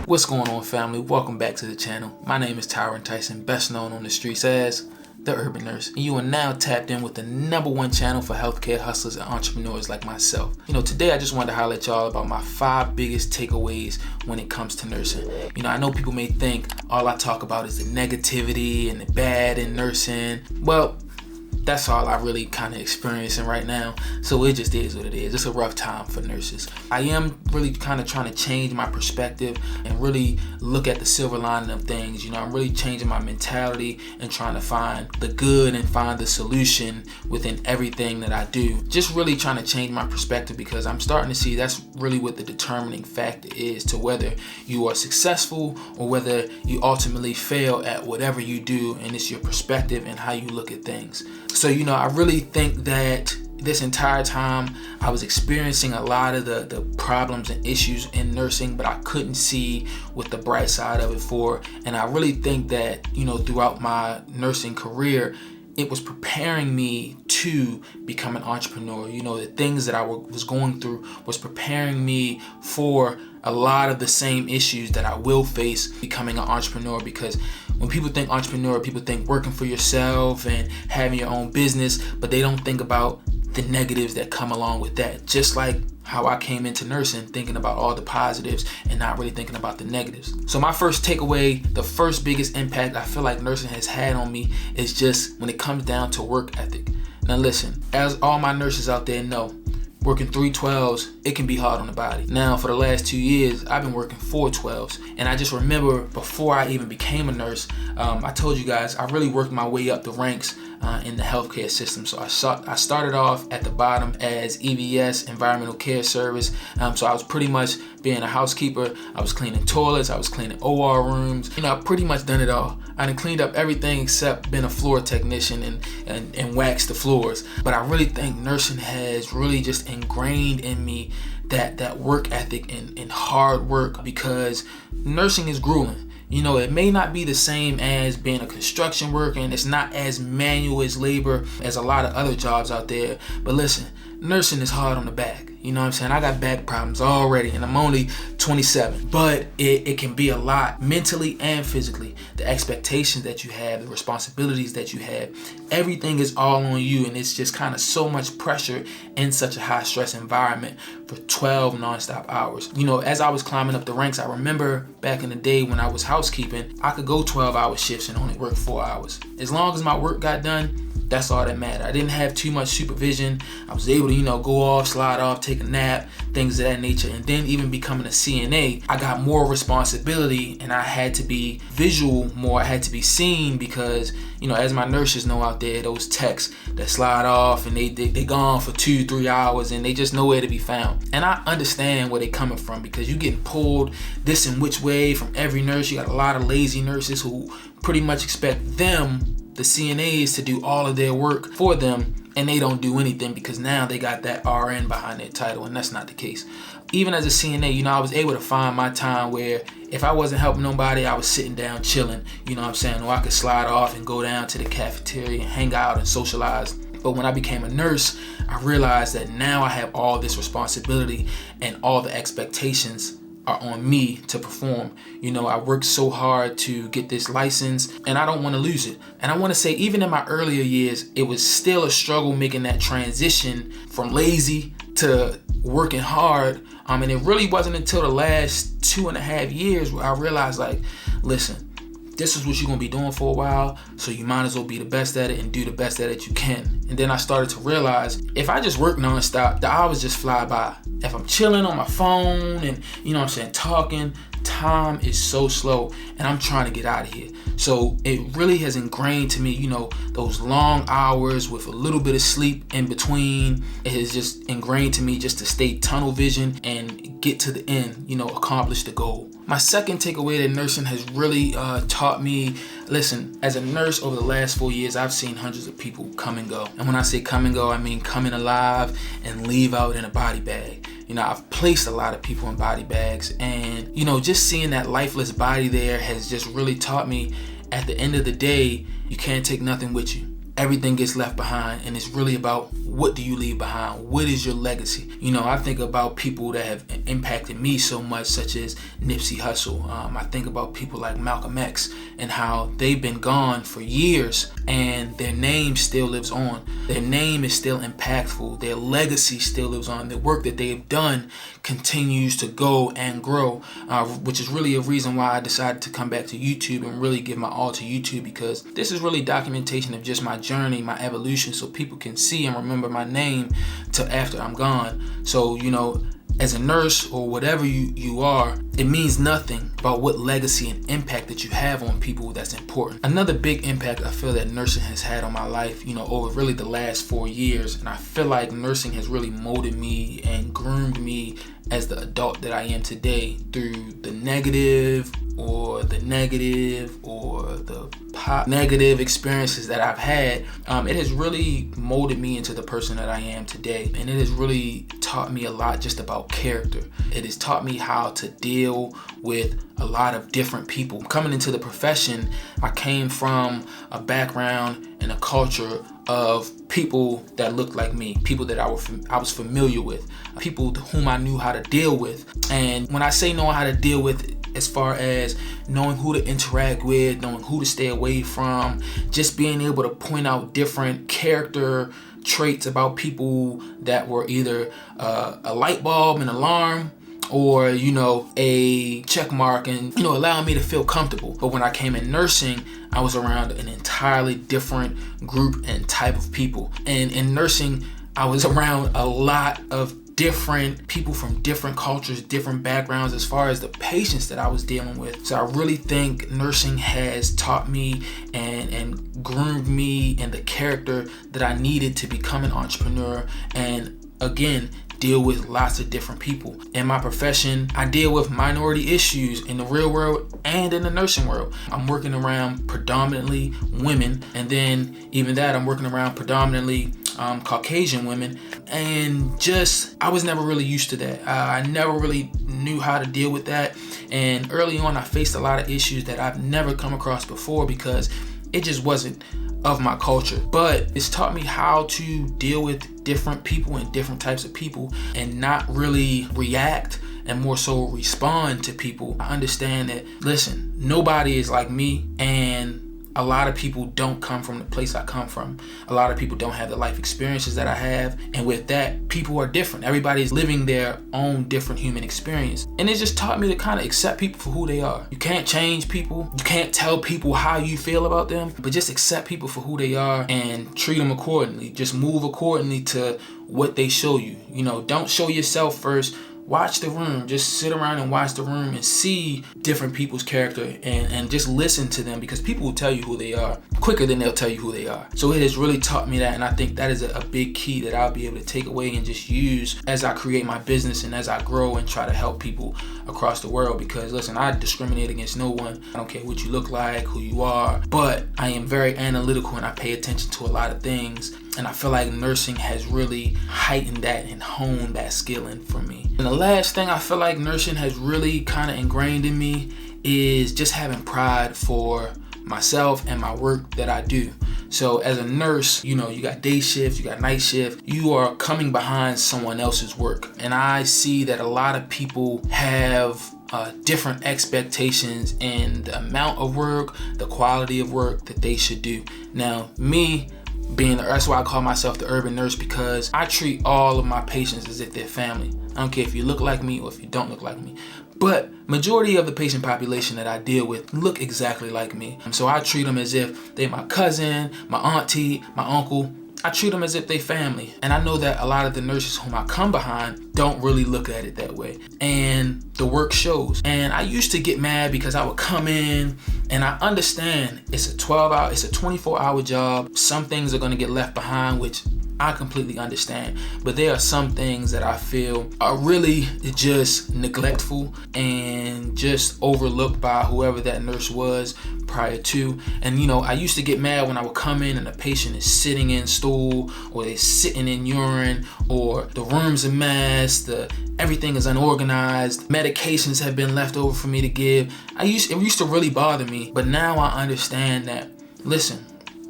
What's going on, family? Welcome back to the channel. My name is Tyron Tyson, best known on the streets as The Urban Nurse, and you are now tapped in with the #1 channel for healthcare hustlers and entrepreneurs like myself. Today I just wanted to highlight y'all about my 5 biggest takeaways when it comes to nursing. I know people may think all I talk about is the negativity and the bad in nursing. Well, that's all I really kind of experiencing right now. So it just is what it is. It's a rough time for nurses. I am really kind of trying to change my perspective and really look at the silver lining of things. I'm really changing my mentality and trying to find the good and find the solution within everything that I do. Just really trying to change my perspective, because I'm starting to see that's really what the determining factor is to whether you are successful or whether you ultimately fail at whatever you do, and it's your perspective and how you look at things. So, I really think that this entire time I was experiencing a lot of the problems and issues in nursing, but I couldn't see what the bright side of it for. And I really think that, throughout my nursing career, it was preparing me to become an entrepreneur. The things that I was going through was preparing me for a lot of the same issues that I will face becoming an entrepreneur. Because when people think entrepreneur, people think working for yourself and having your own business, but they don't think about the negatives that come along with that. Just like how I came into nursing thinking about all the positives and not really thinking about the negatives. So my first takeaway, the first biggest impact I feel like nursing has had on me is just when it comes down to work ethic. Now listen, as all my nurses out there know, working 312s, it can be hard on the body. Now, for the last 2 years, I've been working 412s. And I just remember before I even became a nurse, I told you guys, I really worked my way up the ranks in the healthcare system. So I started off at the bottom as EVS, Environmental Care Service. So I was pretty much being a housekeeper. I was cleaning toilets. I was cleaning OR rooms. I pretty much done it all. I done cleaned up everything except being a floor technician and waxed the floors. But I really think nursing has really just ingrained in me that work ethic and hard work, because nursing is grueling. It may not be the same as being a construction worker, and it's not as manual as labor as a lot of other jobs out there. But listen, nursing is hard on the back. You know what I'm saying? I got back problems already, and I'm only 27. But it can be a lot mentally and physically. The expectations that you have, the responsibilities that you have, everything is all on you, and it's just kind of so much pressure in such a high stress environment for 12 nonstop hours. As I was climbing up the ranks, I remember back in the day when I was housekeeping, I could go 12-hour shifts and only work 4 hours. As long as my work got done, that's all that mattered. I didn't have too much supervision. I was able to, go off, slide off, take a nap, things of that nature. And then even becoming a CNA, I got more responsibility, and I had to be visual more. I had to be seen, because, as my nurses know out there, those techs that slide off and they gone for 2-3 hours and they just nowhere to be found. And I understand where they coming from, because you getting pulled this and which way from every nurse. You got a lot of lazy nurses who pretty much expect them, the CNAs, to do all of their work for them, and they don't do anything because now they got that RN behind their title, and that's not the case. Even as a CNA, I was able to find my time where if I wasn't helping nobody, I was sitting down chilling, or I could slide off and go down to the cafeteria and hang out and socialize. But when I became a nurse, I realized that now I have all this responsibility and all the expectations are on me to perform. I worked so hard to get this license, and I don't want to lose it. And I want to say, even in my earlier years, it was still a struggle making that transition from lazy to working hard. And it really wasn't until the last 2.5 years where I realized, listen, this is what you're going to be doing for a while, so you might as well be the best at it and do the best at it you can. And then I started to realize, if I just work nonstop, the hours just fly by. If I'm chilling on my phone and, talking, time is so slow, and I'm trying to get out of here. So it really has ingrained to me, those long hours with a little bit of sleep in between. It has just ingrained to me just to stay tunnel vision and get to the end, accomplish the goal. My second takeaway that nursing has really taught me, listen, as a nurse over the last 4 years, I've seen hundreds of people come and go. And when I say come and go, I mean come in alive and leave out in a body bag. I've placed a lot of people in body bags, and, just seeing that lifeless body there has just really taught me, at the end of the day, you can't take nothing with you. everything gets left behind, and it's really about what do you leave behind? What is your legacy? I think about people that have impacted me so much, such as Nipsey Hussle. I think about people like Malcolm X and how they've been gone for years and their name still lives on. Their name is still impactful. Their legacy still lives on. The work that they have done continues to go and grow, which is really a reason why I decided to come back to YouTube and really give my all to YouTube, because this is really documentation of just my journey, my evolution, so people can see and remember my name till after I'm gone. So, as a nurse or whatever you are, it means nothing about what legacy and impact that you have on people that's important. Another big impact I feel that nursing has had on my life, over really the last 4 years, and I feel like nursing has really molded me and groomed me as the adult that I am today through the negative or the negative experiences that I've had. It has really molded me into the person that I am today, and it has really taught me a lot just about character. It has taught me how to deal with a lot of different people. Coming into the profession, I came from a background and a culture of people that looked like me, people that I was familiar with, people whom I knew how to deal with. And when I say knowing how to deal with, as far as knowing who to interact with, knowing who to stay away from, just being able to point out different character traits about people that were either a light bulb, an alarm, or a check mark, and allowing me to feel comfortable. But when I came in nursing, I was around an entirely different group and type of people. And in nursing, I was around a lot of different people from different cultures, different backgrounds, as far as the patients that I was dealing with. So I really think nursing has taught me and groomed me in the character that I needed to become an entrepreneur, and again, deal with lots of different people. In my profession, I deal with minority issues in the real world and in the nursing world. I'm working around predominantly women, and then even that, I'm working around predominantly Caucasian women, and I was never really used to that. I never really knew how to deal with that, and early on I faced a lot of issues that I've never come across before because it just wasn't of my culture. But it's taught me how to deal with different people and different types of people and not really react and more so respond to people. I understand that, listen, nobody is like me, and a lot of people don't come from the place I come from. A lot of people don't have the life experiences that I have. And with that, people are different. Everybody's living their own different human experience. And it just taught me to kind of accept people for who they are. You can't change people. You can't tell people how you feel about them, but just accept people for who they are and treat them accordingly. Just move accordingly to what they show you. Don't show yourself first. Watch the room. Just sit around and watch the room and see different people's character and just listen to them, because people will tell you who they are quicker than they'll tell you who they are. So it has really taught me that, and I think that is a big key that I'll be able to take away and just use as I create my business and as I grow and try to help people across the world. Because listen, I discriminate against no one. I don't care what you look like, who you are, but I am very analytical and I pay attention to a lot of things. And I feel like nursing has really heightened that and honed that skill in for me. And the last thing I feel like nursing has really kind of ingrained in me is just having pride for myself and my work that I do. So as a nurse, you got day shift, you got night shift, you are coming behind someone else's work. And I see that a lot of people have different expectations in the amount of work, the quality of work that they should do. Now, that's why I call myself the urban nurse, because I treat all of my patients as if they're family. I don't care if you look like me or if you don't look like me. But majority of the patient population that I deal with look exactly like me. So I treat them as if they're my cousin, my auntie, my uncle. I treat them as if they family. And I know that a lot of the nurses whom I come behind don't really look at it that way. And the work shows. And I used to get mad because I would come in, and I understand it's a 24-hour job. Some things are going to get left behind, which I completely understand. But there are some things that I feel are really just neglectful and just overlooked by whoever that nurse was prior to. And I used to get mad when I would come in and the patient is sitting in stool, or they're sitting in urine, or the room's a mess, everything is unorganized, medications have been left over for me to give. It used to really bother me, but now I understand that, listen,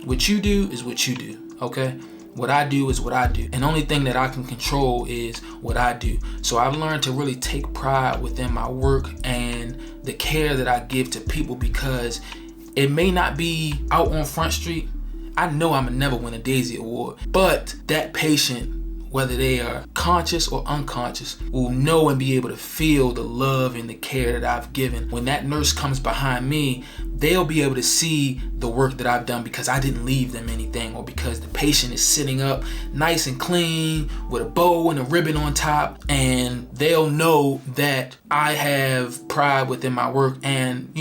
What you do is what you do, okay? What I do is what I do. And the only thing that I can control is what I do. So I've learned to really take pride within my work and the care that I give to people, because it may not be out on Front Street. I know I'm never win a Daisy Award, but that patient, whether they are conscious or unconscious, will know and be able to feel the love and the care that I've given. When that nurse comes behind me, they'll be able to see the work that I've done because I didn't leave them anything, or because the patient is sitting up nice and clean with a bow and a ribbon on top, and they'll know that I have pride within my work, and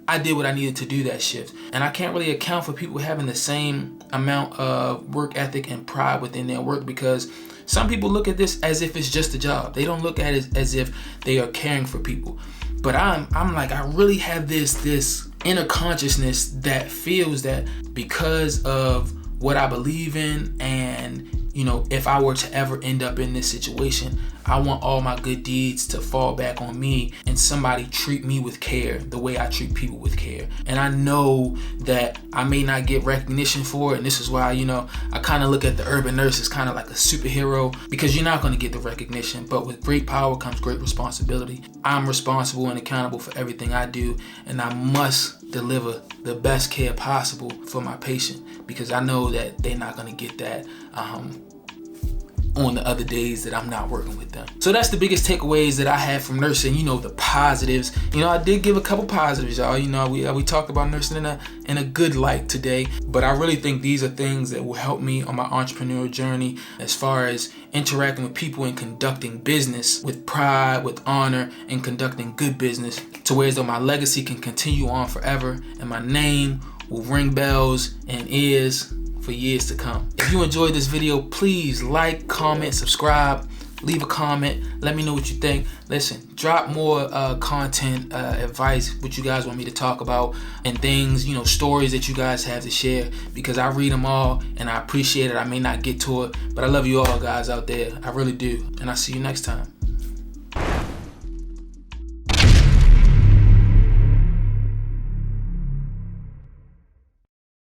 I did what I needed to do that shift. And I can't really account for people having the same amount of work ethic and pride within their work, because some people look at this as if it's just a job. They don't look at it as if they are caring for people. But I'm like, I really have this inner consciousness that feels that because of what I believe in, and if I were to ever end up in this situation, I want all my good deeds to fall back on me and somebody treat me with care the way I treat people with care. And I know that I may not get recognition for it, and this is why I kind of look at the urban nurse as kind of like a superhero, because you're not going to get the recognition, but with great power comes great responsibility. I'm responsible and accountable for everything I do, and I must deliver the best care possible for my patient, because I know that they're not going to get that on the other days that I'm not working with them. So that's the biggest takeaways that I had from nursing. The positives. I did give a couple positives, y'all. We talked about nursing in a good light today, but I really think these are things that will help me on my entrepreneurial journey as far as interacting with people and conducting business with pride, with honor, and conducting good business, to where as though my legacy can continue on forever and my name will ring bells and ears for years to come. If you enjoyed this video, please like, comment, subscribe, leave a comment, let me know what you think. Listen, drop more content, advice, what you guys want me to talk about, and things, stories that you guys have to share, because I read them all and I appreciate it. I may not get to it, but I love you all guys out there. I really do. And I'll see you next time.